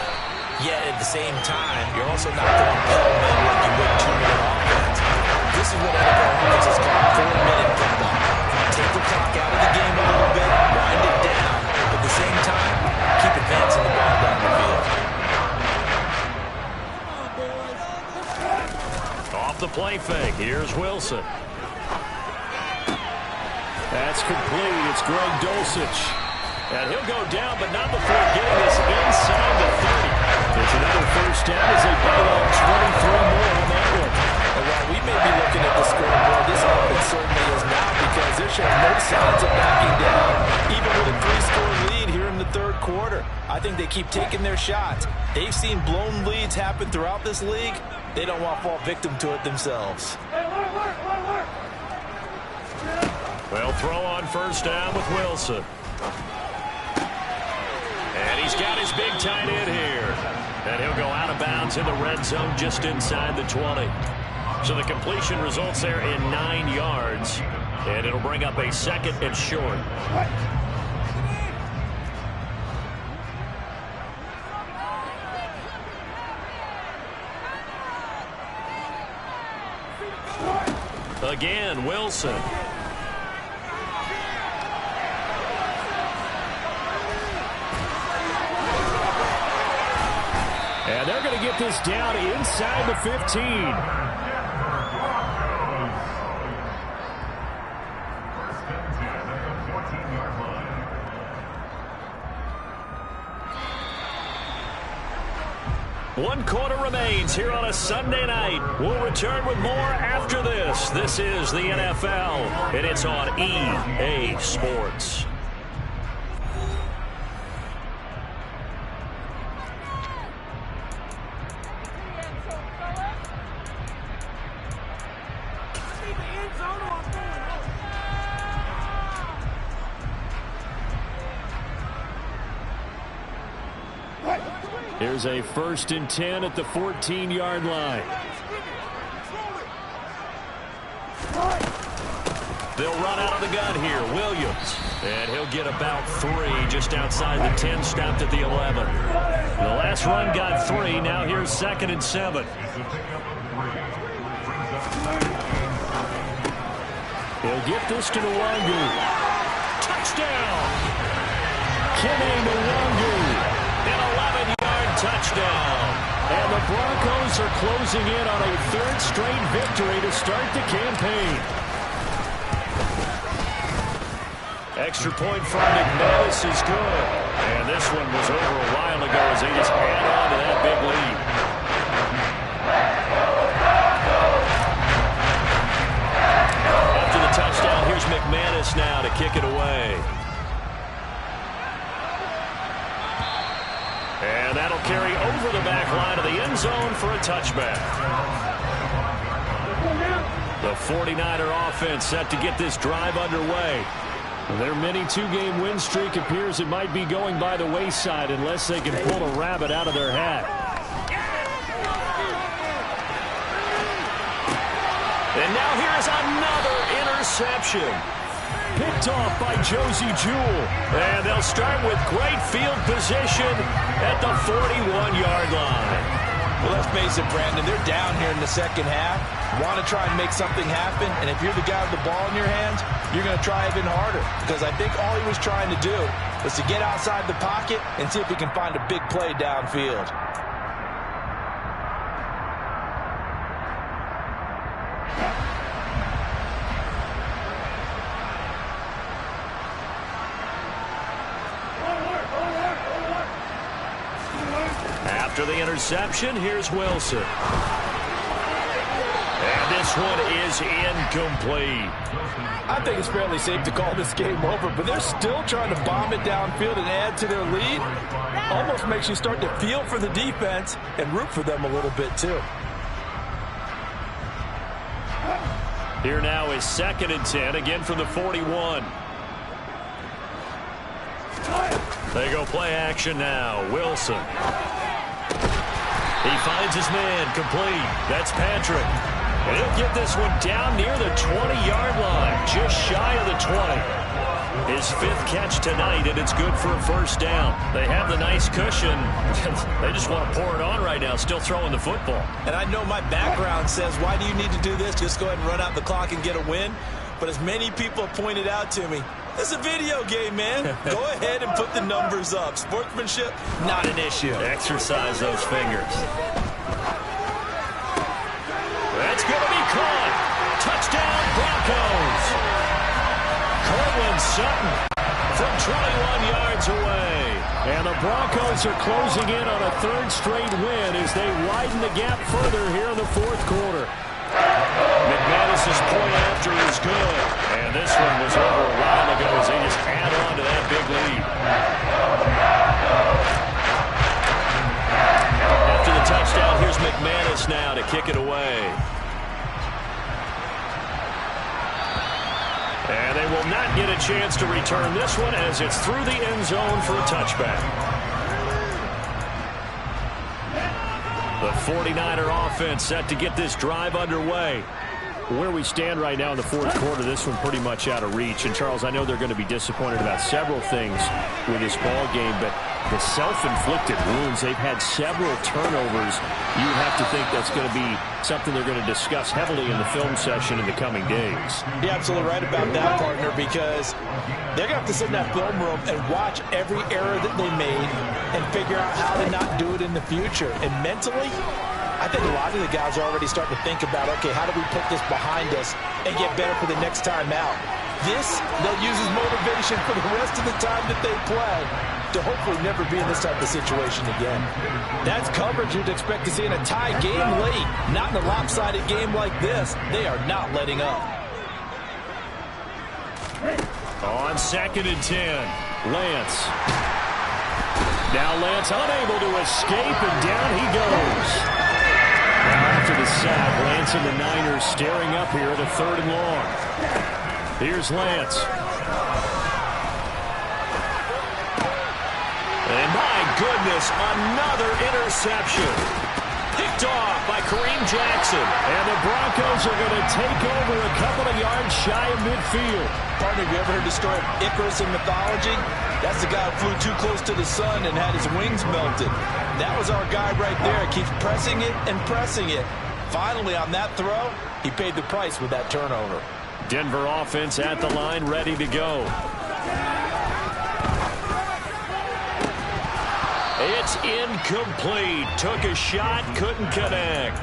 Speaker 5: Yet at the same time, you're also not going pell-mell like you would 2-minute offense. This is what NFL offenses call 4-minute football. Take the clock out of the game a little bit, wind it down. But at the same time, keep advancing the ball down the field.
Speaker 3: Off the play fake. Here's Wilson. That's complete. It's Greg Dulcich. And he'll go down, but not before getting this inside the 30. It's another first down as they bite on 23 more on that one.
Speaker 5: And while we may be looking at the scoreboard, this offense certainly is not, because they're showing no signs of backing down, even with a 3-score lead here in the 3rd quarter. I think they keep taking their shots. They've seen blown leads happen throughout this league. They don't want to fall victim to it themselves.
Speaker 3: Well, throw on first down with Wilson. And he's got his big tight end here. And he'll go out of bounds in the red zone just inside the 20. So the completion results there in 9 yards. And it'll bring up a 2nd and short. Again, Wilson. And they're going to get this down inside the 15. One quarter remains here on a Sunday night. We'll return with more after this. This is the NFL, and it's on EA Sports. Here's a 1st and 10 at the 14-yard line. They'll run out of the gun here. Williams. And he'll get about 3 just outside the 10, stopped at the 11. The last run got 3. Now here's 2nd and 7. He'll get this to Nwangu. Touchdown! Kene Nwangu. An 11-yard touchdown. And the Broncos are closing in on a 3rd straight victory to start the campaign. Extra point from McManus is good. And this one was over a while ago as they just add on to that big lead. After the touchdown, here's McManus now to kick it away. And that'll carry over the back line of the end zone for a touchback. The 49er offense set to get this drive underway. Their mini 2-game win streak appears it might be going by the wayside unless they can pull a rabbit out of their hat. And now here's another interception. Picked off by Josie Jewell. And they'll start with great field position at the 41-yard line.
Speaker 5: Well, let's face it, Brandon, they're down here in the second half. Want to try and make something happen, and if you're the guy with the ball in your hands, you're going to try even harder, because I think all he was trying to do was to get outside the pocket and see if he can find a big play downfield.
Speaker 3: After the interception, here's Wilson. And this one is incomplete.
Speaker 5: I think it's fairly safe to call this game over, but they're still trying to bomb it downfield and add to their lead. Almost makes you start to feel for the defense and root for them a little bit, too.
Speaker 3: Here now is 2nd and 10, again from the 41. They go play action now. Wilson. He finds his man, complete. That's Patrick. And he'll get this one down near the 20-yard line, just shy of the 20. His 5th catch tonight, and it's good for a 1st down. They have the nice cushion. They just want to pour it on right now, still throwing the football.
Speaker 5: And I know my background says, why do you need to do this? Just go ahead and run out the clock and get a win. But as many people pointed out to me, this is a video game, man. Go ahead and put the numbers up. Sportsmanship, not an issue.
Speaker 3: Exercise those fingers. That's going to be caught. Touchdown, Broncos. Cortland Sutton from 21 yards away. And the Broncos are closing in on a 3rd straight win as they widen the gap further here in the 4th quarter. McManus's point after is good. And this one was over a while ago as they just add on to that big lead. After the touchdown, here's McManus now to kick it away. And they will not get a chance to return this one as it's through the end zone for a touchback. The 49er offense set to get this drive underway. Where we stand right now in the 4th quarter, this one pretty much out of reach. And, Charles, I know they're going to be disappointed about several things with this ball game, but the self-inflicted wounds, they've had several turnovers. You would have to think that's going to be something they're going to discuss heavily in the film session in the coming days.
Speaker 5: You're absolutely right about that, partner, because they're going to have to sit in that film room and watch every error that they made and figure out how to not do it in the future. And mentally, I think a lot of the guys are already starting to think about, okay, how do we put this behind us and get better for the next time out? This, they'll use as motivation for the rest of the time that they play to hopefully never be in this type of situation again. That's coverage you'd expect to see in a tie game late. Not in a lopsided game like this. They are not letting up.
Speaker 3: On 2nd and 10, Lance. Now Lance unable to escape, and down he goes. Now after the sack, Lance and the Niners staring up here at a 3rd and long. Here's Lance. And my goodness, another interception. Picked off by Kareem Jackson. And the Broncos are going to take over a couple of yards shy of midfield.
Speaker 5: Partner, have you ever heard the story of Icarus in mythology? That's the guy who flew too close to the sun and had his wings melted. That was our guy right there. Keeps pressing it and pressing it. Finally, on that throw, he paid the price with that turnover.
Speaker 3: Denver offense at the line, ready to go. It's incomplete. Took a shot, couldn't connect.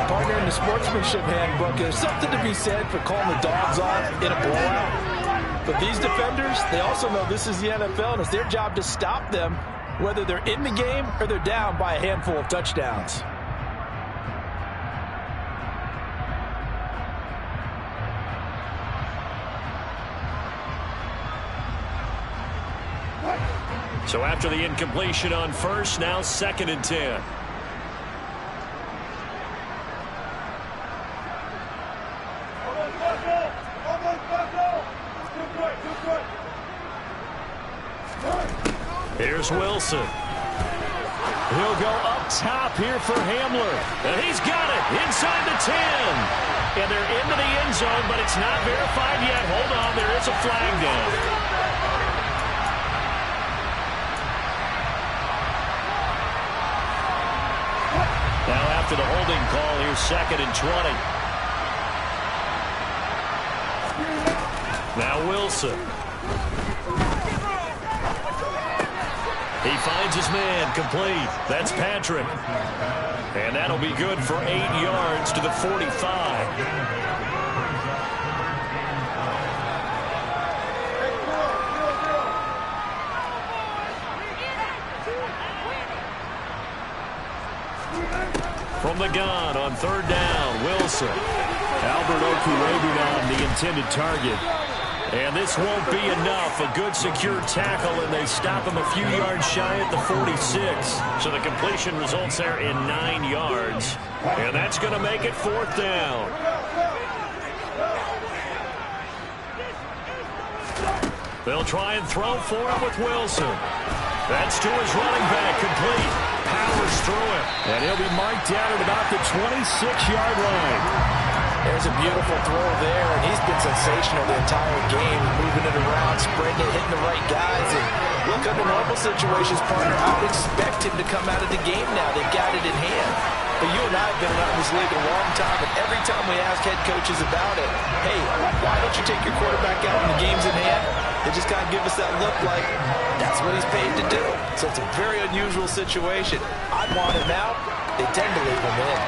Speaker 5: Partner, in the sportsmanship handbook, there's something to be said for calling the dogs off in a blowout. But these defenders, they also know this is the NFL, and it's their job to stop them, whether they're in the game or they're down by a handful of touchdowns.
Speaker 3: So after the incompletion on 1st, now 2nd and 10. Here's Wilson. He'll go up top here for Hamler. And he's got it inside the 10. And they're into the end zone, but it's not verified yet. Hold on, there is a flag down. Now after the holding call, here's 2nd and 20. Now Wilson. He finds his man, complete. That's Patrick. And that'll be good for 8 yards to the 45. From the gun on 3rd down, Wilson. Albert Okwuegbunam, the intended target. And this won't be enough. A good secure tackle, and they stop him a few yards shy at the 46. So the completion results there in 9 yards. And that's going to make it 4th down. They'll try and throw for him with Wilson. That's to his running back, complete. Powers through it. And he'll be marked down at about the 26-yard line.
Speaker 5: There's a beautiful throw there, and he's been sensational the entire game, moving it around, spreading it, hitting the right guys. And look, under normal situations, partner, I would expect him to come out of the game now. They've got it in hand. But you and I have been around this league a long time, and every time we ask head coaches about it, hey, why don't you take your quarterback out when the game's in hand? They just kind of give us that look like that's what he's paid to do. So it's a very unusual situation. I'd want him out. They tend to leave him in.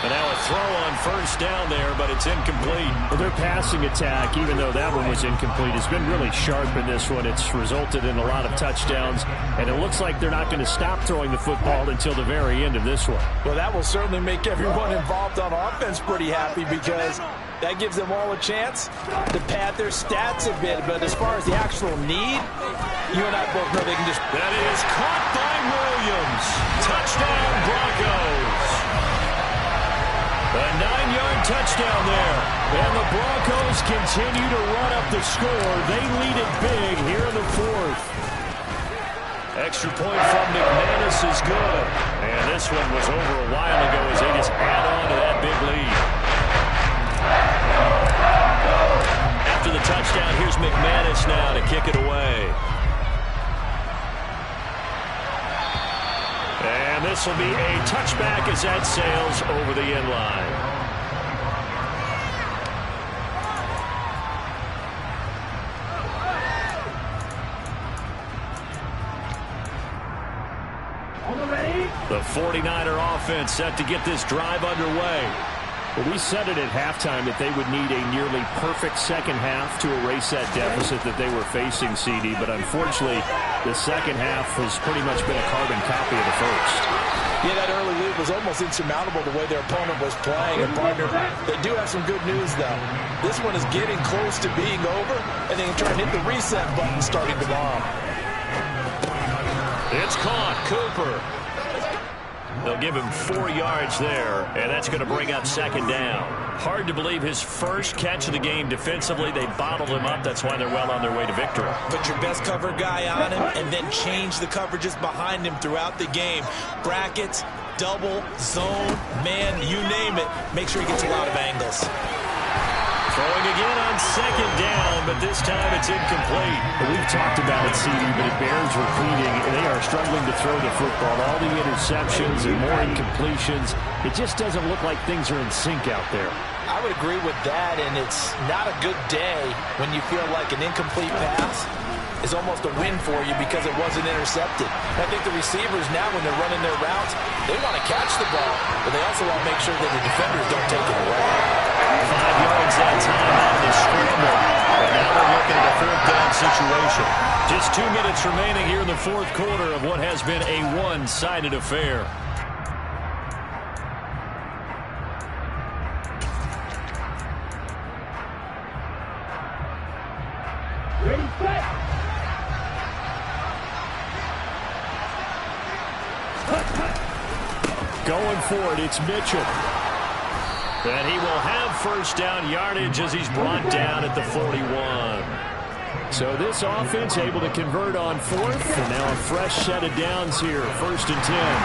Speaker 3: And now a throw on 1st down there, but it's incomplete.
Speaker 6: Well, their passing attack, even though that one was incomplete, has been really sharp in this one. It's resulted in a lot of touchdowns, and it looks like they're not going to stop throwing the football until the very end of this one.
Speaker 5: Well, that will certainly make everyone involved on offense pretty happy, because that gives them all a chance to pad their stats a bit. But as far as the actual need, you and I both know they can just...
Speaker 3: That is caught by Williams. Touchdown, Broncos. A 9-yard touchdown there. And the Broncos continue to run up the score. They lead it big here in the 4th. Extra point from McManus is good. And this one was over a while ago as they just add on to that big lead. After the touchdown, here's McManus now to kick it away. And this will be a touchback as that sails over the end line. The 49er offense set to get this drive underway. Well, we said it at halftime that they would need a nearly perfect second half to erase that deficit that they were facing, CD. But unfortunately, the second half has pretty much been a carbon copy of the first.
Speaker 5: Yeah, that early lead was almost insurmountable the way their opponent was playing. And, partner, they do have some good news, though. This one is getting close to being over, and they can try and hit the reset button starting tomorrow.
Speaker 3: It's caught. Cooper. They'll give him 4 yards there, and that's going to bring up second down. Hard to believe his first catch of the game defensively. They bottled him up. That's why they're well on their way to victory.
Speaker 5: Put your best cover guy on him and then change the coverages behind him throughout the game. Brackets, double, zone, man, you name it. Make sure he gets a lot of angles.
Speaker 3: Throwing again on second down, but this time it's incomplete. We've talked about it, CD, but it bears repeating. They are struggling to throw the football. All the interceptions and more incompletions. It just doesn't look like things are in sync out there.
Speaker 5: I would agree with that, and it's not a good day when you feel like an incomplete pass is almost a win for you because it wasn't intercepted. I think the receivers now, when they're running their routes, they want to catch the ball, but they also want to make sure that the defenders don't take it away.
Speaker 3: 5 yards that time on the scramble. But now they're looking at a fourth down situation. Just 2 minutes remaining here in the fourth quarter of what has been a one-sided affair.
Speaker 4: Ready, set.
Speaker 3: Going for it, it's Mitchell. And he will have first down yardage as he's brought down at the 41. So this offense able to convert on fourth, and now a fresh set of downs here, 1st and 10.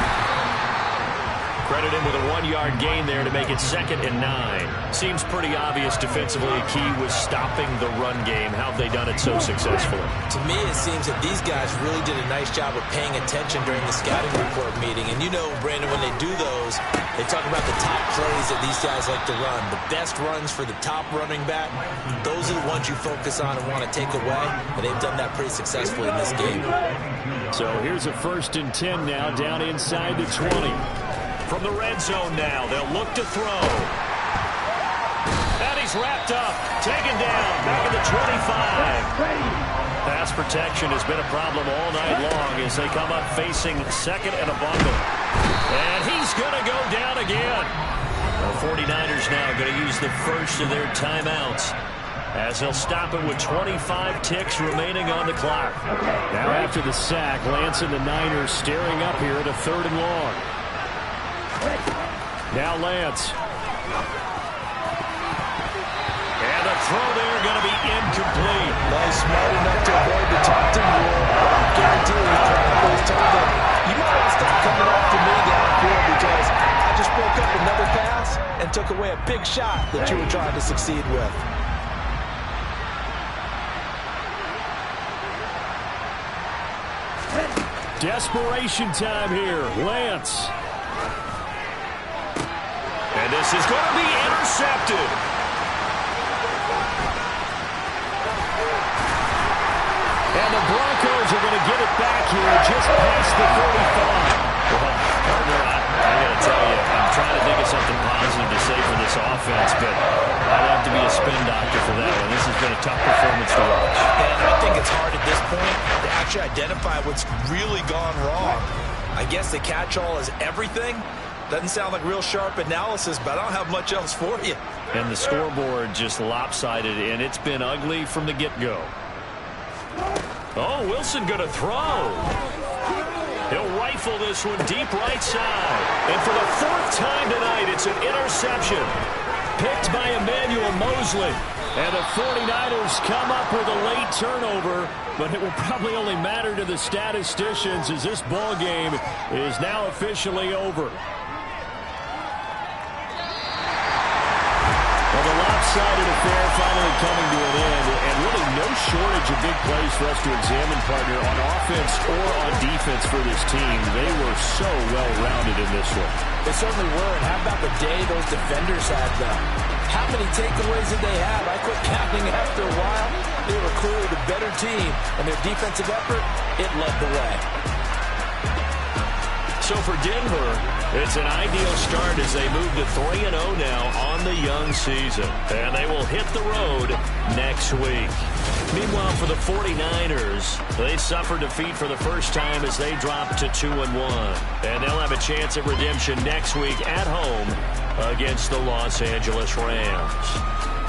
Speaker 3: Credit him with a 1-yard gain there to make it 2nd and 9. Seems pretty obvious defensively a key was stopping the run game. How have they done it so successfully?
Speaker 5: To me, it seems that these guys really did a nice job of paying attention during the scouting report meeting. And you know, Brandon, when they do those, they talk about the top plays that these guys like to run. The best runs for the top running back, those are the ones you focus on and want to take away. And they've done that pretty successfully in this game.
Speaker 3: So here's a 1st and 10 now, down inside the 20. From the red zone now, they'll look to throw. And he's wrapped up, taken down, back at the 25. Pass protection has been a problem all night long as they come up facing 2nd and a bundle. And he's going to go down again. The 49ers now going to use the first of their timeouts as they'll stop it with 25 ticks remaining on the clock. Now after the sack, Lance and the Niners staring up here at a 3rd and long. Now Lance. And the throw there going to be incomplete.
Speaker 5: Nice, smart enough to avoid the taunting rule. I guarantee you, probably told them, you might want to stop coming after me downfield because I just broke up another pass and took away a big shot that you were trying to succeed with.
Speaker 3: Desperation time here. Lance. And this is going to be intercepted. And the Broncos are going to get it back here just past the 45. Well, partner, I got to tell you, I'm trying to think of something positive to say for this offense, but I'd have to be a spin doctor for that one. This has been a tough performance to watch.
Speaker 5: And I think it's hard at this point to actually identify what's really gone wrong. I guess the catch-all is everything. Doesn't sound like real sharp analysis, but I don't have much else for you.
Speaker 3: And the scoreboard just lopsided, and it's been ugly from the get-go. Oh, Wilson going to throw. He'll rifle this one deep right side. And for the 4th time tonight, it's an interception. Picked by Emmanuel Mosley. And the 49ers come up with a late turnover, but it will probably only matter to the statisticians as this ball game is now officially over. Well, the lopsided affair finally coming to an end, and really no shortage of big plays for us to examine, partner, on offense or on defense for this team. They were so well-rounded in this one.
Speaker 5: They certainly were, and how about the day those defenders had, though? How many takeaways did they have? I quit counting after a while. They were clearly the better team, and their defensive effort, it led the way.
Speaker 3: So for Denver, it's an ideal start as they move to 3-0 now on the young season. And they will hit the road next week. Meanwhile, for the 49ers, they suffered defeat for the first time as they dropped to 2-1. And they'll have a chance at redemption next week at home against the Los Angeles Rams.